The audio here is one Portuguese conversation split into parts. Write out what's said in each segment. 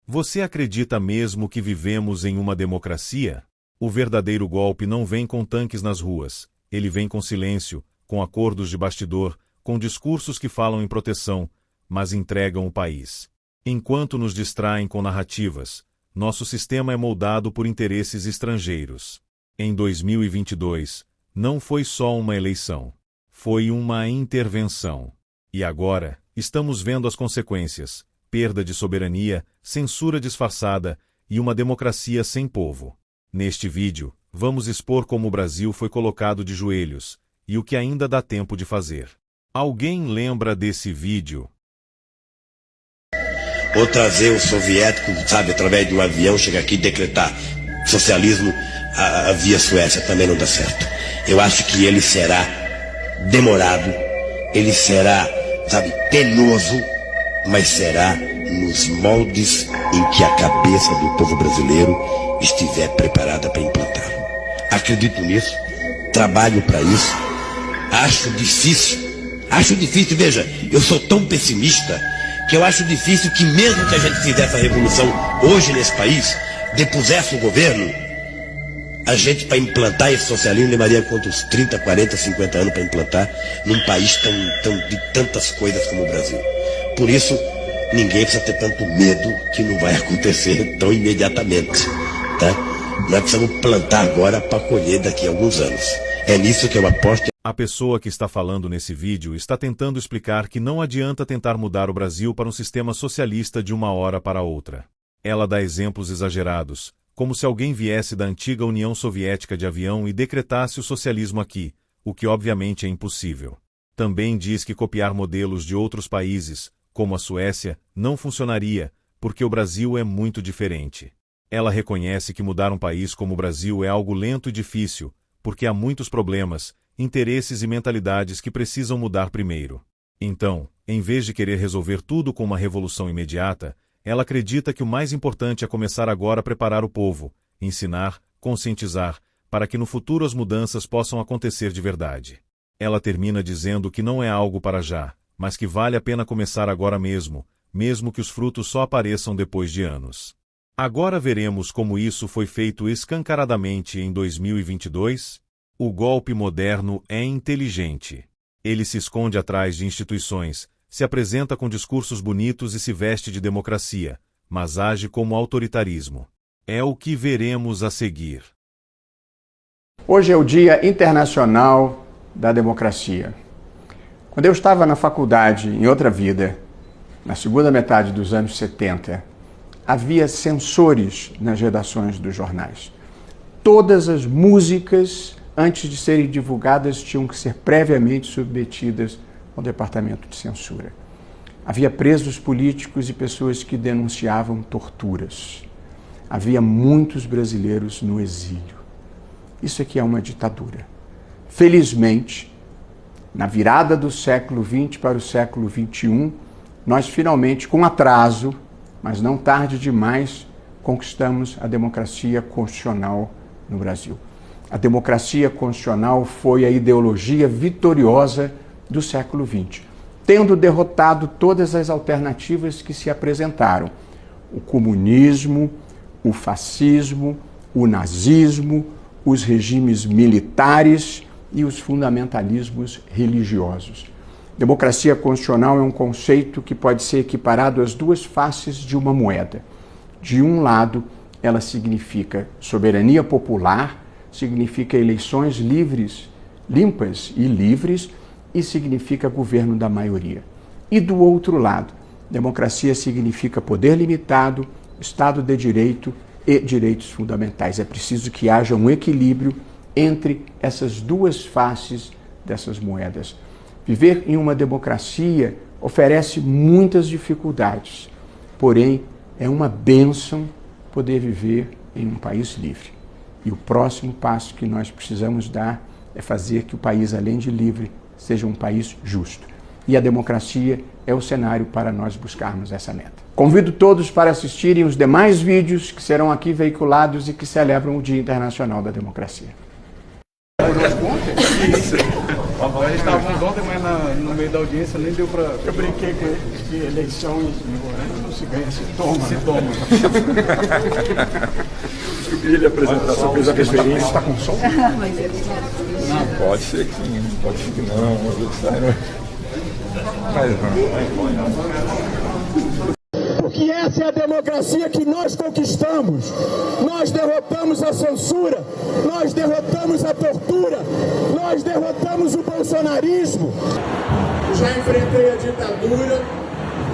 Você acredita mesmo que vivemos em uma democracia? O verdadeiro golpe não vem com tanques nas ruas, ele vem com silêncio, com acordos de bastidor, com discursos que falam em proteção, mas entregam o país. Enquanto nos distraem com narrativas, nosso sistema é moldado por interesses estrangeiros. Em 2022, não foi só uma eleição, foi uma intervenção. E agora, estamos vendo as consequências: perda de soberania, censura disfarçada e uma democracia sem povo. Neste vídeo, vamos expor como o Brasil foi colocado de joelhos e o que ainda dá tempo de fazer. Alguém lembra desse vídeo? Ou trazer o soviético, sabe, através de um avião, chegar aqui e decretar socialismo via Suécia, também não dá certo. Eu acho que ele será demorado, ele será, sabe, penoso, mas será nos moldes em que a cabeça do povo brasileiro estiver preparada para implantá-lo. Acredito nisso, trabalho para isso, acho difícil, veja, eu sou tão pessimista que eu acho difícil que mesmo que a gente fizesse a revolução hoje nesse país, depusesse o governo, a gente para implantar esse socialismo levaria quantos 30, 40, 50 anos para implantar num país de tantas coisas como o Brasil. Por isso, ninguém precisa ter tanto medo que não vai acontecer tão imediatamente, tá? Nós precisamos plantar agora para colher daqui a alguns anos. É nisso que eu aposto. A pessoa que está falando nesse vídeo está tentando explicar que não adianta tentar mudar o Brasil para um sistema socialista de uma hora para outra. Ela dá exemplos exagerados, como se alguém viesse da antiga União Soviética de avião e decretasse o socialismo aqui, o que obviamente é impossível. Também diz que copiar modelos de outros países, como a Suécia, não funcionaria, porque o Brasil é muito diferente. Ela reconhece que mudar um país como o Brasil é algo lento e difícil, porque há muitos problemas, interesses e mentalidades que precisam mudar primeiro. Então, em vez de querer resolver tudo com uma revolução imediata, ela acredita que o mais importante é começar agora a preparar o povo, ensinar, conscientizar, para que no futuro as mudanças possam acontecer de verdade. Ela termina dizendo que não é algo para já, mas que vale a pena começar agora mesmo, mesmo que os frutos só apareçam depois de anos. Agora veremos como isso foi feito escancaradamente em 2022. O golpe moderno é inteligente. Ele se esconde atrás de instituições, se apresenta com discursos bonitos e se veste de democracia, mas age como autoritarismo. É o que veremos a seguir. Hoje é o Dia Internacional da Democracia. Quando eu estava na faculdade, em outra vida, na segunda metade dos anos 70, havia censores nas redações dos jornais. Todas as músicas, antes de serem divulgadas, tinham que ser previamente submetidas ao departamento de censura. Havia presos políticos e pessoas que denunciavam torturas. Havia muitos brasileiros no exílio. Isso aqui é uma ditadura. Felizmente, na virada do século XX para o século XXI, nós finalmente, com atraso, mas não tarde demais, conquistamos a democracia constitucional no Brasil. A democracia constitucional foi a ideologia vitoriosa do século XX, tendo derrotado todas as alternativas que se apresentaram: o comunismo, o fascismo, o nazismo, os regimes militares e os fundamentalismos religiosos. Democracia constitucional é um conceito que pode ser equiparado às duas faces de uma moeda. De um lado, ela significa soberania popular, significa eleições livres, limpas e livres, e significa governo da maioria. E do outro lado, democracia significa poder limitado, Estado de Direito e direitos fundamentais. É preciso que haja um equilíbrio entre essas duas faces dessas moedas. Viver em uma democracia oferece muitas dificuldades, porém é uma bênção poder viver em um país livre. E o próximo passo que nós precisamos dar é fazer que o país, além de livre, seja um país justo. E a democracia é o cenário para nós buscarmos essa meta. Convido todos para assistirem os demais vídeos que serão aqui veiculados e que celebram o Dia Internacional da Democracia. Isso. A gente estava ontem, mas no meio da audiência nem deu para... Eu brinquei com ele de eleições. se ganha, se toma. Se toma. Eu queria lhe apresentar, só fez a referência. Está com som? Não, pode ser que sim, pode ser que não. Mas Porque essa é a democracia que nós conquistamos. Nós derrotamos a censura, nós derrotamos a tortura, nós derrotamos o bolsonarismo. Já enfrentei a ditadura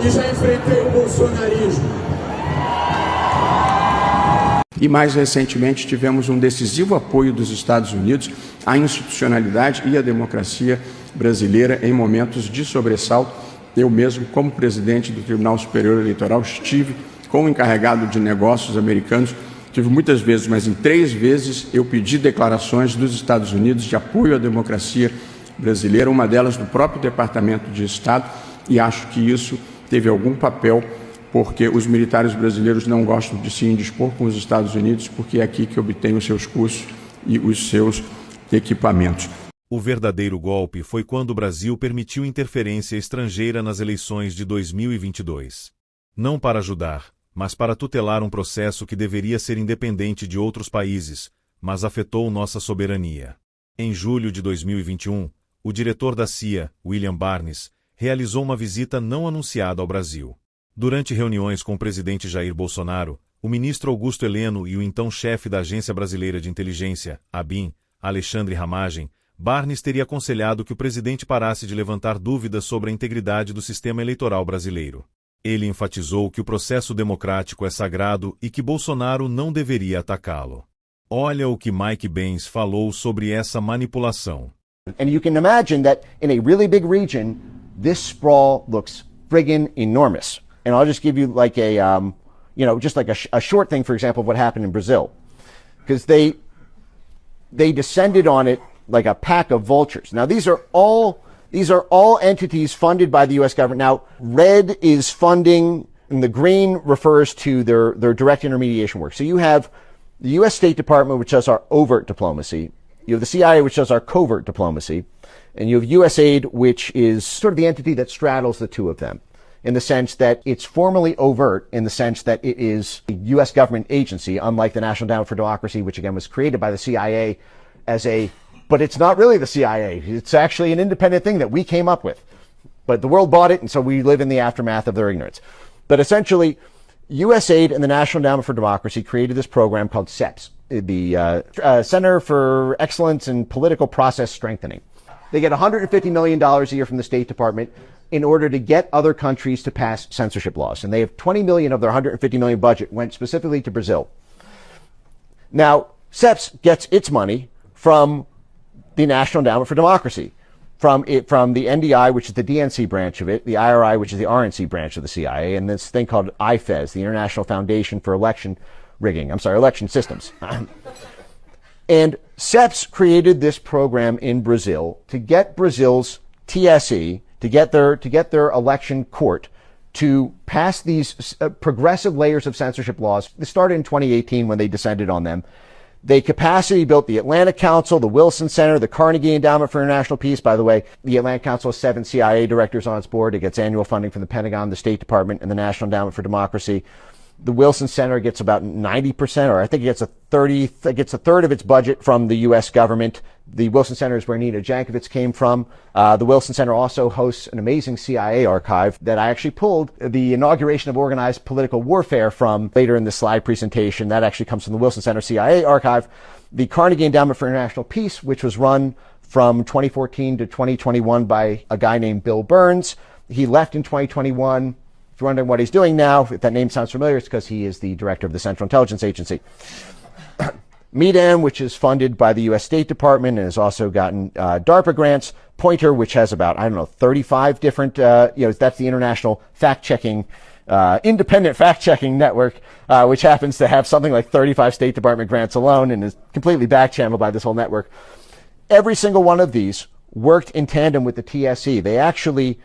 e já enfrentei o bolsonarismo. E mais recentemente tivemos um decisivo apoio dos Estados Unidos à institucionalidade e à democracia brasileira em momentos de sobressalto. Eu mesmo, como presidente do Tribunal Superior Eleitoral, estive com o encarregado de negócios americanos, tive muitas vezes, mas em 3 vezes eu pedi declarações dos Estados Unidos de apoio à democracia brasileira, uma delas do próprio Departamento de Estado, e acho que isso teve algum papel, porque os militares brasileiros não gostam de se indispor com os Estados Unidos, porque é aqui que obtêm os seus cursos e os seus equipamentos. O verdadeiro golpe foi quando o Brasil permitiu interferência estrangeira nas eleições de 2022. Não para ajudar, mas para tutelar um processo que deveria ser independente de outros países, mas afetou nossa soberania. Em julho de 2021, o diretor da CIA, William Barnes, realizou uma visita não anunciada ao Brasil. Durante reuniões com o presidente Jair Bolsonaro, o ministro Augusto Heleno e o então chefe da Agência Brasileira de Inteligência, ABIN, Alexandre Ramagem, Barnes teria aconselhado que o presidente parasse de levantar dúvidas sobre a integridade do sistema eleitoral brasileiro. Ele enfatizou que o processo democrático é sagrado e que Bolsonaro não deveria atacá-lo. Olha o que Mike Benz falou sobre essa manipulação. And you can imagine that in a really big region, this sprawl looks friggin' enormous. And I'll just give you like a, just like a short thing, for example, of what happened in Brazil. Because they descended on it like a pack of vultures. Now, these are all entities funded by the U.S. government. Now, red is funding, and the green refers to their direct intermediation work. So you have the U.S. State Department, which does our overt diplomacy. You have the CIA, which does our covert diplomacy. And you have USAID, which is sort of the entity that straddles the two of them, in the sense that it's formally overt, in the sense that it is a U.S. government agency, unlike the National Endowment for Democracy, which again was created by the CIA but it's not really the CIA. It's actually an independent thing that we came up with. But the world bought it, and so we live in the aftermath of their ignorance. But essentially, USAID and the National Endowment for Democracy created this program called CEPS, the Center for Excellence in Political Process Strengthening. They get $150 million a year from the State Department in order to get other countries to pass censorship laws. And they have 20 million of their 150 million budget went specifically to Brazil. Now, CEPS gets its money from the National Endowment for Democracy, from the NDI, which is the DNC branch of it, the IRI, which is the RNC branch of the CIA, and this thing called IFES, the International Foundation for Election Systems. And CEPS created this program in Brazil to get Brazil's TSE, to get their election court to pass these progressive layers of censorship laws. They started in 2018 when they descended on them. They capacity built the Atlantic Council, the Wilson Center, the Carnegie Endowment for International Peace. By the way, the Atlantic Council has 7 CIA directors on its board. It gets annual funding from the Pentagon, the State Department, and the National Endowment for Democracy. The Wilson Center gets about 90%, or I think it gets a third of its budget from the U.S. government. The Wilson Center is where Nina Jankovic came from. The Wilson Center also hosts an amazing CIA archive that I actually pulled the inauguration of organized political warfare from later in the slide presentation. That actually comes from the Wilson Center CIA archive. The Carnegie Endowment for International Peace, which was run from 2014 to 2021 by a guy named Bill Burns. He left in 2021. If you're wondering what he's doing now, if that name sounds familiar, it's because he is the director of the Central Intelligence Agency. MEDAM, which is funded by the U.S. State Department and has also gotten DARPA grants. Pointer, which has about, 35 different, that's the International Fact-Checking, Independent Fact-Checking Network, which happens to have something like 35 State Department grants alone and is completely back-channeled by this whole network. Every single one of these worked in tandem with the TSE. They actually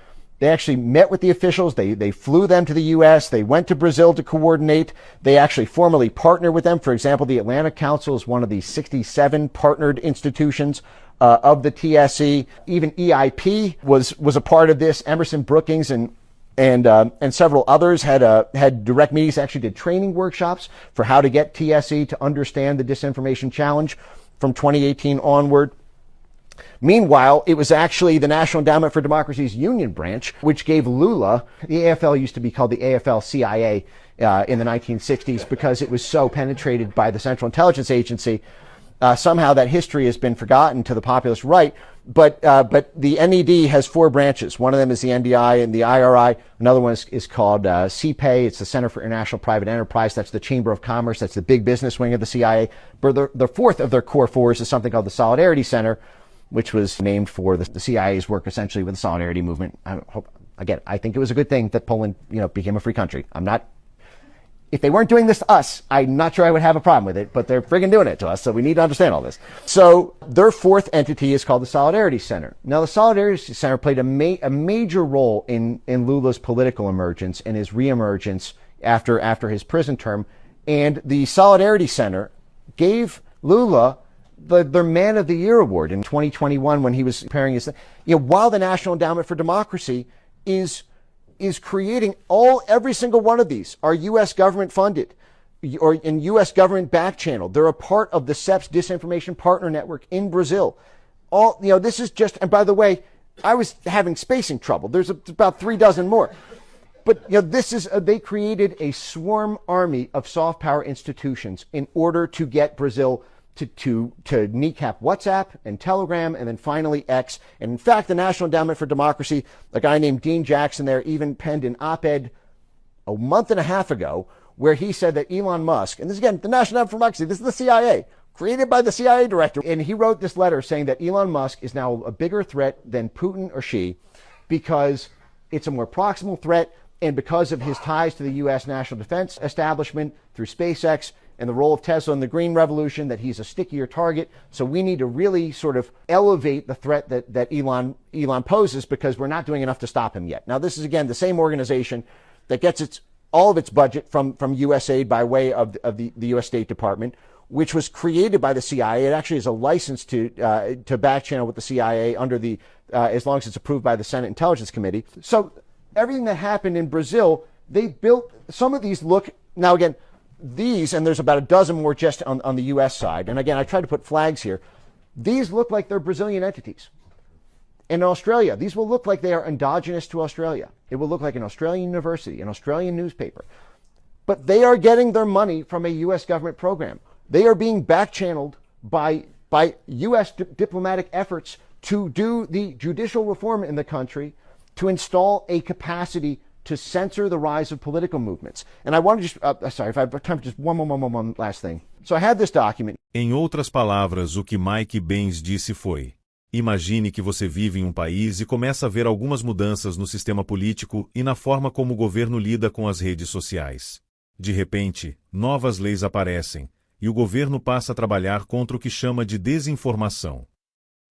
met with the officials. They flew them to the U.S. They went to Brazil to coordinate. They actually formally partnered with them. For example, the Atlantic Council is one of the 67 partnered institutions of the TSE. Even EIP was a part of this. Emerson Brookings and and several others had direct meetings, actually did training workshops for how to get TSE to understand the disinformation challenge from 2018 onward. Meanwhile, it was actually the National Endowment for Democracy's Union Branch, which gave Lula, the AFL used to be called the AFL-CIA in the 1960s because it was so penetrated by the Central Intelligence Agency. Somehow that history has been forgotten to the populist right, but the NED has 4 branches. One of them is the NDI and the IRI. Another one is called CPAY. It's the Center for International Private Enterprise. That's the Chamber of Commerce. That's the big business wing of the CIA. But the fourth of their core 4s is something called the Solidarity Center, which was named for the CIA's work essentially with the Solidarity Movement. I think it was a good thing that Poland, became a free country. If they weren't doing this to us, I'm not sure I would have a problem with it, but they're friggin' doing it to us, so we need to understand all this. So their 4th entity is called the Solidarity Center. Now, the Solidarity Center played a major role in Lula's political emergence and his reemergence after his prison term. And the Solidarity Center gave Lula their Man of the Year award in 2021 when he was preparing his, while the National Endowment for Democracy is creating every single one of these are U.S. government funded or in U.S. government back channel. They're a part of the CEP's Disinformation Partner Network in Brazil. This is just, and by the way, I was having spacing trouble. There's about 3 dozen more. But, this is, they created a swarm army of soft power institutions in order to get Brazil to kneecap WhatsApp and Telegram and then finally X. And in fact, the National Endowment for Democracy, a guy named Dean Jackson there, even penned an op-ed a month and a half ago where he said that Elon Musk, and this again, the National Endowment for Democracy, this is the CIA, created by the CIA director, and he wrote this letter saying that Elon Musk is now a bigger threat than Putin or Xi because it's a more proximal threat and because of his ties to the U.S. national defense establishment through SpaceX and the role of Tesla in the green revolution, that he's a stickier target. So we need to really sort of elevate the threat that Elon poses because we're not doing enough to stop him yet. Now, this is, again, the same organization that gets all of its budget from USAID by way of the U.S. State Department, which was created by the CIA. It actually is a license to back channel with the CIA under as long as it's approved by the Senate Intelligence Committee. So everything that happened in Brazil, they built, some of these look, now again, these, and there's about a dozen more just on the U.S. side. And again, I tried to put flags here. These look like they're Brazilian entities. In Australia, these will look like they are endogenous to Australia. It will look like an Australian university, an Australian newspaper. But they are getting their money from a U.S. government program. They are being back-channeled by U.S. diplomatic efforts to do the judicial reform in the country, to install a capacity to censor the rise of political movements. And I want to just, sorry, if I have time for just one last thing. So I had this document. Em outras palavras, o que Mike Benz disse foi: imagine que você vive em um país e começa a ver algumas mudanças no sistema político e na forma como o governo lida com as redes sociais. De repente, novas leis aparecem, e o governo passa a trabalhar contra o que chama de desinformação.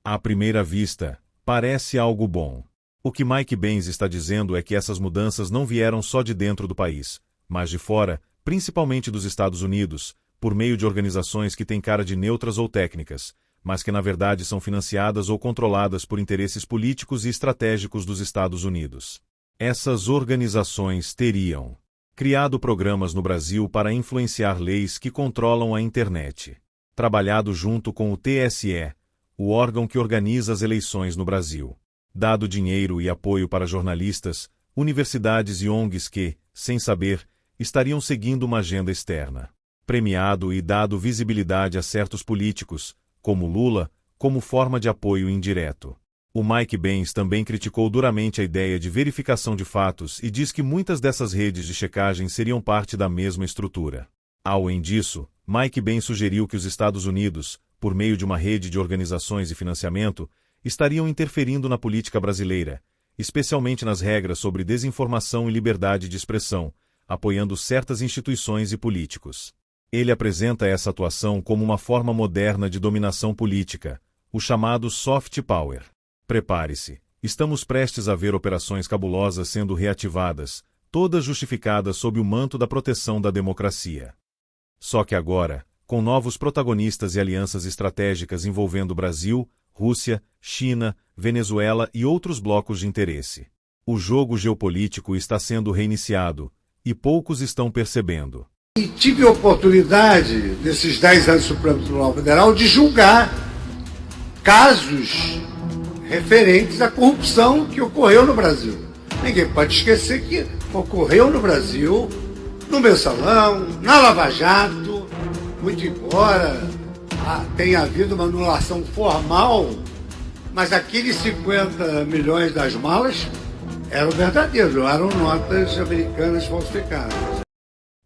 À primeira vista, parece algo bom. O que Mike Benz está dizendo é que essas mudanças não vieram só de dentro do país, mas de fora, principalmente dos Estados Unidos, por meio de organizações que têm cara de neutras ou técnicas, mas que na verdade são financiadas ou controladas por interesses políticos e estratégicos dos Estados Unidos. Essas organizações teriam criado programas no Brasil para influenciar leis que controlam a internet, trabalhado junto com o TSE, o órgão que organiza as eleições no Brasil, dado dinheiro e apoio para jornalistas, universidades e ONGs que, sem saber, estariam seguindo uma agenda externa, premiado e dado visibilidade a certos políticos, como Lula, como forma de apoio indireto. O Mike Benz também criticou duramente a ideia de verificação de fatos e diz que muitas dessas redes de checagem seriam parte da mesma estrutura. Além disso, Mike Benz sugeriu que os Estados Unidos, por meio de uma rede de organizações e financiamento, estariam interferindo na política brasileira, especialmente nas regras sobre desinformação e liberdade de expressão, apoiando certas instituições e políticos. Ele apresenta essa atuação como uma forma moderna de dominação política, o chamado soft power. Prepare-se, estamos prestes a ver operações cabulosas sendo reativadas, todas justificadas sob o manto da proteção da democracia. Só que agora, com novos protagonistas e alianças estratégicas envolvendo Brasil, Rússia, China, Venezuela e outros blocos de interesse. O jogo geopolítico está sendo reiniciado, e poucos estão percebendo. E tive a oportunidade, nesses 10 anos do Supremo Tribunal Federal, de julgar casos referentes à corrupção que ocorreu no Brasil. Ninguém pode esquecer que ocorreu no Brasil, no Mensalão, na Lava Jato, muito embora tenha havido uma anulação formal, mas aqueles 50 milhões das malas eram verdadeiros, não eram notas americanas falsificadas.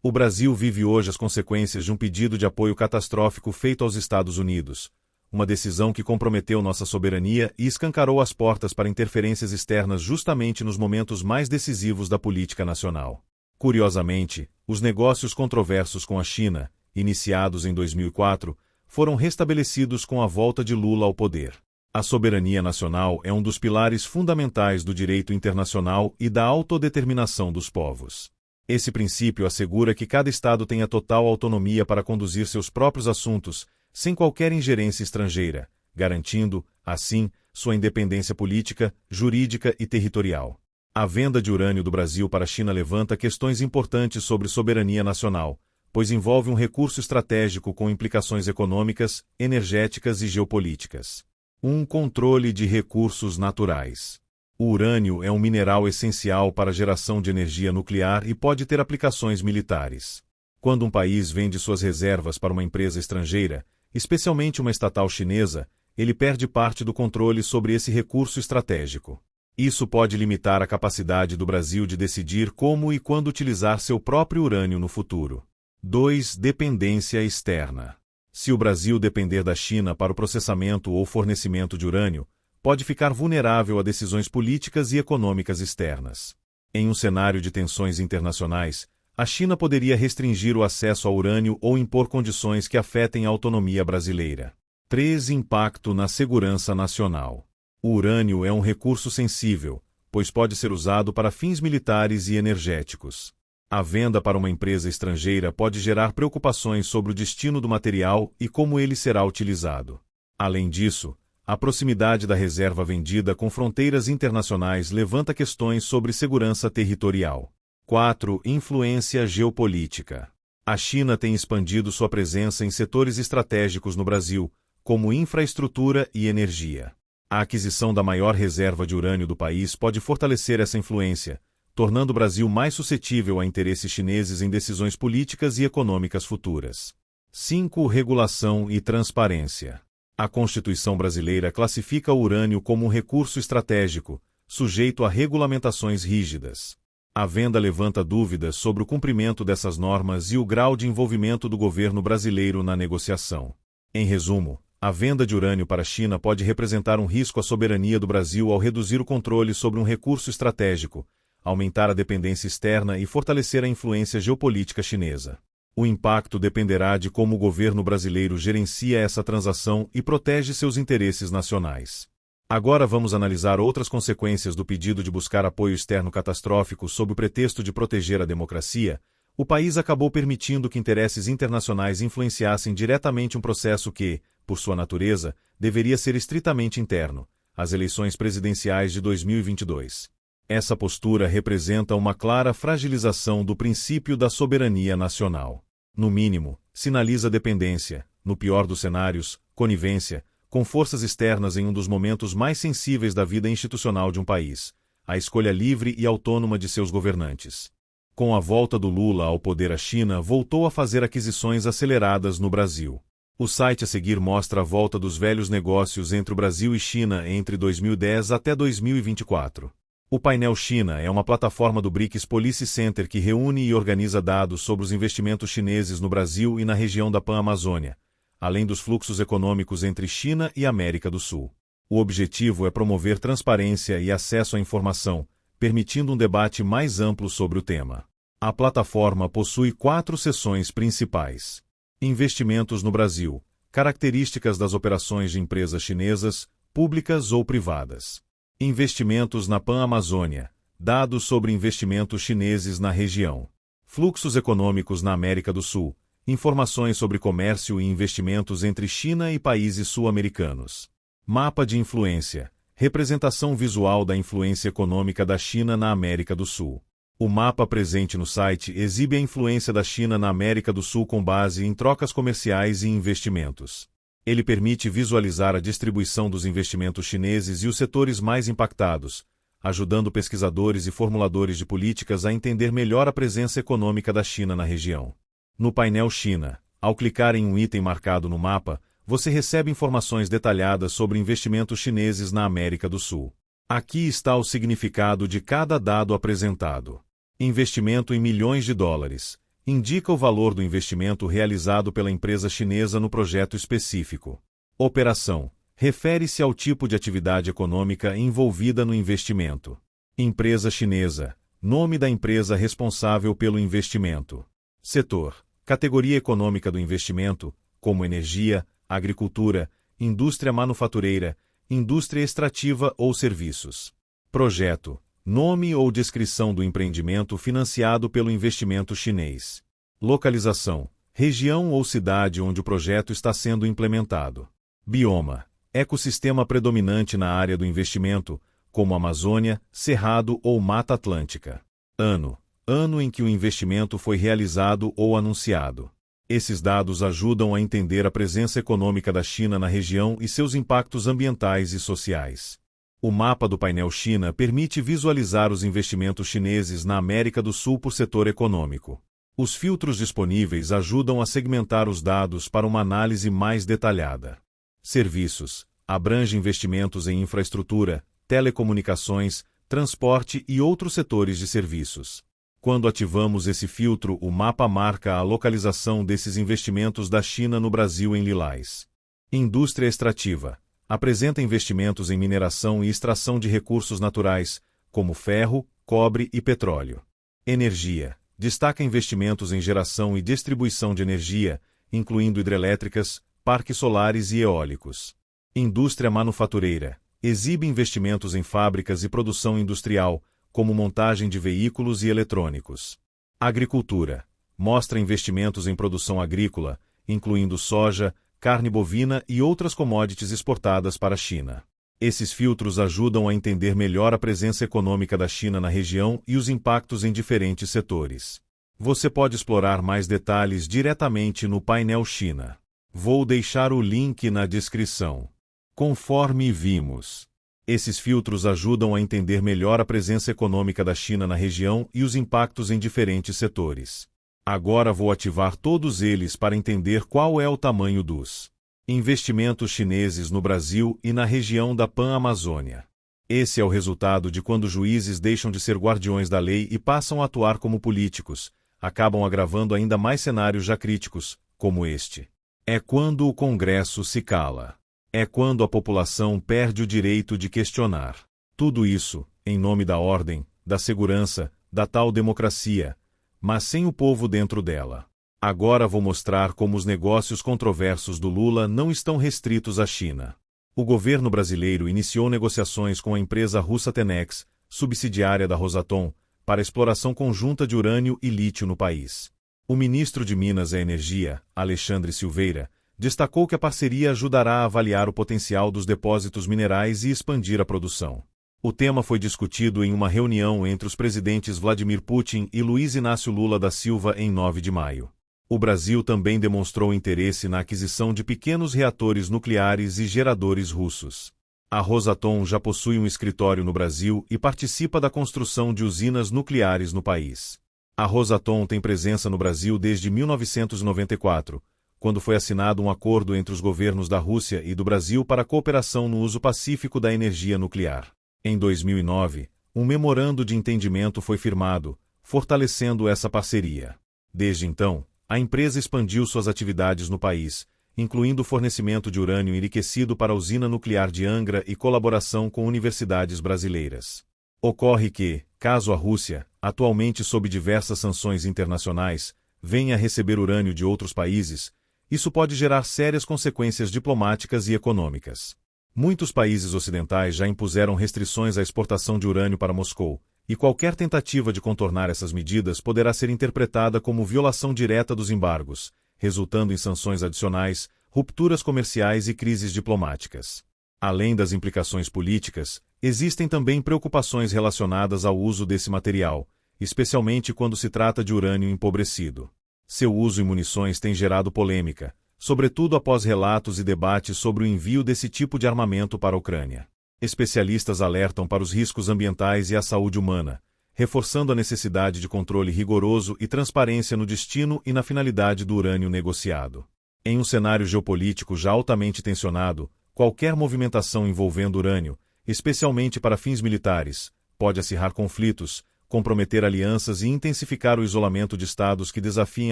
O Brasil vive hoje as consequências de um pedido de apoio catastrófico feito aos Estados Unidos, uma decisão que comprometeu nossa soberania e escancarou as portas para interferências externas justamente nos momentos mais decisivos da política nacional. Curiosamente, os negócios controversos com a China, iniciados em 2004, foram restabelecidos com a volta de Lula ao poder. A soberania nacional é um dos pilares fundamentais do direito internacional e da autodeterminação dos povos. Esse princípio assegura que cada Estado tenha total autonomia para conduzir seus próprios assuntos, sem qualquer ingerência estrangeira, garantindo, assim, sua independência política, jurídica e territorial. A venda de urânio do Brasil para a China levanta questões importantes sobre soberania nacional, pois envolve um recurso estratégico com implicações econômicas, energéticas e geopolíticas. Um controle de recursos naturais. O urânio é um mineral essencial para a geração de energia nuclear e pode ter aplicações militares. Quando um país vende suas reservas para uma empresa estrangeira, especialmente uma estatal chinesa, ele perde parte do controle sobre esse recurso estratégico. Isso pode limitar a capacidade do Brasil de decidir como e quando utilizar seu próprio urânio no futuro. 2. Dependência externa. Se o Brasil depender da China para o processamento ou fornecimento de urânio, pode ficar vulnerável a decisões políticas e econômicas externas. Em um cenário de tensões internacionais, a China poderia restringir o acesso ao urânio ou impor condições que afetem a autonomia brasileira. 3. Impacto na segurança nacional. O urânio é um recurso sensível, pois pode ser usado para fins militares e energéticos. A venda para uma empresa estrangeira pode gerar preocupações sobre o destino do material e como ele será utilizado. Além disso, a proximidade da reserva vendida com fronteiras internacionais levanta questões sobre segurança territorial. 4. Influência geopolítica. A China tem expandido sua presença em setores estratégicos no Brasil, como infraestrutura e energia. A aquisição da maior reserva de urânio do país pode fortalecer essa influência, tornando o Brasil mais suscetível a interesses chineses em decisões políticas e econômicas futuras. 5. Regulação e transparência. A Constituição brasileira classifica o urânio como um recurso estratégico, sujeito a regulamentações rígidas. A venda levanta dúvidas sobre o cumprimento dessas normas e o grau de envolvimento do governo brasileiro na negociação. Em resumo, a venda de urânio para a China pode representar um risco à soberania do Brasil ao reduzir o controle sobre um recurso estratégico, aumentar a dependência externa e fortalecer a influência geopolítica chinesa. O impacto dependerá de como o governo brasileiro gerencia essa transação e protege seus interesses nacionais. Agora vamos analisar outras consequências do pedido de buscar apoio externo catastrófico sob o pretexto de proteger a democracia. O país acabou permitindo que interesses internacionais influenciassem diretamente um processo que, por sua natureza, deveria ser estritamente interno, as eleições presidenciais de 2022. Essa postura representa uma clara fragilização do princípio da soberania nacional. No mínimo, sinaliza dependência, no pior dos cenários, conivência, com forças externas em um dos momentos mais sensíveis da vida institucional de um país, a escolha livre e autônoma de seus governantes. Com a volta do Lula ao poder, a China voltou a fazer aquisições aceleradas no Brasil. O site a seguir mostra a volta dos velhos negócios entre o Brasil e China entre 2010 até 2024. O painel China é uma plataforma do BRICS Policy Center que reúne e organiza dados sobre os investimentos chineses no Brasil e na região da Pan-Amazônia, além dos fluxos econômicos entre China e América do Sul. O objetivo é promover transparência e acesso à informação, permitindo um debate mais amplo sobre o tema. A plataforma possui 4 seções principais. Investimentos no Brasil. Características das operações de empresas chinesas, públicas ou privadas. Investimentos na Pan-Amazônia. Dados sobre investimentos chineses na região. Fluxos econômicos na América do Sul. Informações sobre comércio e investimentos entre China e países sul-americanos. Mapa de influência. Representação visual da influência econômica da China na América do Sul. O mapa presente no site exibe a influência da China na América do Sul com base em trocas comerciais e investimentos. Ele permite visualizar a distribuição dos investimentos chineses e os setores mais impactados, ajudando pesquisadores e formuladores de políticas a entender melhor a presença econômica da China na região. No painel China, ao clicar em um item marcado no mapa, você recebe informações detalhadas sobre investimentos chineses na América do Sul. Aqui está o significado de cada dado apresentado. Investimento em milhões de dólares. Indica o valor do investimento realizado pela empresa chinesa no projeto específico. Operação. Refere-se ao tipo de atividade econômica envolvida no investimento. Empresa chinesa. Nome da empresa responsável pelo investimento. Setor. Categoria econômica do investimento, como energia, agricultura, indústria manufatureira, indústria extrativa ou serviços. Projeto. Nome ou descrição do empreendimento financiado pelo investimento chinês. Localização. Região ou cidade onde o projeto está sendo implementado. Bioma. Ecossistema predominante na área do investimento, como Amazônia, Cerrado ou Mata Atlântica. Ano. Ano em que o investimento foi realizado ou anunciado. Esses dados ajudam a entender a presença econômica da China na região e seus impactos ambientais e sociais. O mapa do painel China permite visualizar os investimentos chineses na América do Sul por setor econômico. Os filtros disponíveis ajudam a segmentar os dados para uma análise mais detalhada. Serviços. Abrange investimentos em infraestrutura, telecomunicações, transporte e outros setores de serviços. Quando ativamos esse filtro, o mapa marca a localização desses investimentos da China no Brasil em lilás. Indústria extrativa. Apresenta investimentos em mineração e extração de recursos naturais, como ferro, cobre e petróleo. Energia. Destaca investimentos em geração e distribuição de energia, incluindo hidrelétricas, parques solares e eólicos. Indústria manufatureira. Exibe investimentos em fábricas e produção industrial, como montagem de veículos e eletrônicos. Agricultura. Mostra investimentos em produção agrícola, incluindo soja, carne bovina e outras commodities exportadas para a China. Esses filtros ajudam a entender melhor a presença econômica da China na região e os impactos em diferentes setores. Você pode explorar mais detalhes diretamente no painel China. Vou deixar o link na descrição. Conforme vimos, esses filtros ajudam a entender melhor a presença econômica da China na região e os impactos em diferentes setores. Agora vou ativar todos eles para entender qual é o tamanho dos investimentos chineses no Brasil e na região da Pan-Amazônia. Esse é o resultado de quando juízes deixam de ser guardiões da lei e passam a atuar como políticos, acabam agravando ainda mais cenários já críticos, como este. É quando o Congresso se cala. É quando a população perde o direito de questionar. Tudo isso, em nome da ordem, da segurança, da tal democracia, mas sem o povo dentro dela. Agora vou mostrar como os negócios controversos do Lula não estão restritos à China. O governo brasileiro iniciou negociações com a empresa russa Tenex, subsidiária da Rosatom, para exploração conjunta de urânio e lítio no país. O ministro de Minas e Energia, Alexandre Silveira, destacou que a parceria ajudará a avaliar o potencial dos depósitos minerais e expandir a produção. O tema foi discutido em uma reunião entre os presidentes Vladimir Putin e Luiz Inácio Lula da Silva em 9 de maio. O Brasil também demonstrou interesse na aquisição de pequenos reatores nucleares e geradores russos. A Rosatom já possui um escritório no Brasil e participa da construção de usinas nucleares no país. A Rosatom tem presença no Brasil desde 1994, quando foi assinado um acordo entre os governos da Rússia e do Brasil para a cooperação no uso pacífico da energia nuclear. Em 2009, um memorando de entendimento foi firmado, fortalecendo essa parceria. Desde então, a empresa expandiu suas atividades no país, incluindo o fornecimento de urânio enriquecido para a usina nuclear de Angra e colaboração com universidades brasileiras. Ocorre que, caso a Rússia, atualmente sob diversas sanções internacionais, venha a receber urânio de outros países, isso pode gerar sérias consequências diplomáticas e econômicas. Muitos países ocidentais já impuseram restrições à exportação de urânio para Moscou, e qualquer tentativa de contornar essas medidas poderá ser interpretada como violação direta dos embargos, resultando em sanções adicionais, rupturas comerciais e crises diplomáticas. Além das implicações políticas, existem também preocupações relacionadas ao uso desse material, especialmente quando se trata de urânio empobrecido. Seu uso em munições tem gerado polêmica, sobretudo após relatos e debates sobre o envio desse tipo de armamento para a Ucrânia. Especialistas alertam para os riscos ambientais e à saúde humana, reforçando a necessidade de controle rigoroso e transparência no destino e na finalidade do urânio negociado. Em um cenário geopolítico já altamente tensionado, qualquer movimentação envolvendo urânio, especialmente para fins militares, pode acirrar conflitos, comprometer alianças e intensificar o isolamento de estados que desafiem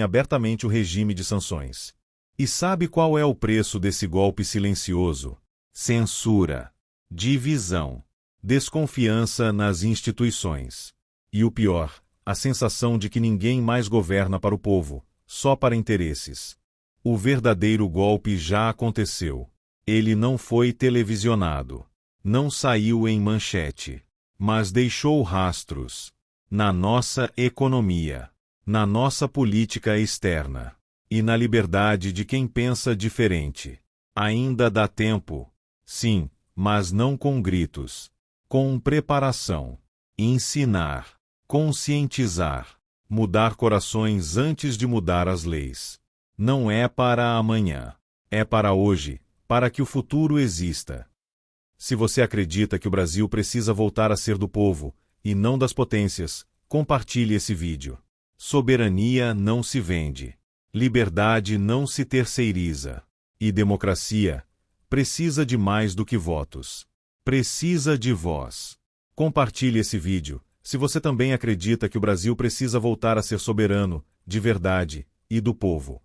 abertamente o regime de sanções. E sabe qual é o preço desse golpe silencioso? Censura, divisão, desconfiança nas instituições. E o pior, a sensação de que ninguém mais governa para o povo, só para interesses. O verdadeiro golpe já aconteceu. Ele não foi televisionado. Não saiu em manchete. Mas deixou rastros. Na nossa economia. Na nossa política externa. E na liberdade de quem pensa diferente. Ainda dá tempo. Sim, mas não com gritos. Com preparação. Ensinar. Conscientizar. Mudar corações antes de mudar as leis. Não é para amanhã. É para hoje, para que o futuro exista. Se você acredita que o Brasil precisa voltar a ser do povo, e não das potências, compartilhe esse vídeo. Soberania não se vende. Liberdade não se terceiriza. E democracia precisa de mais do que votos. Precisa de voz. Compartilhe esse vídeo, se você também acredita que o Brasil precisa voltar a ser soberano, de verdade, e do povo.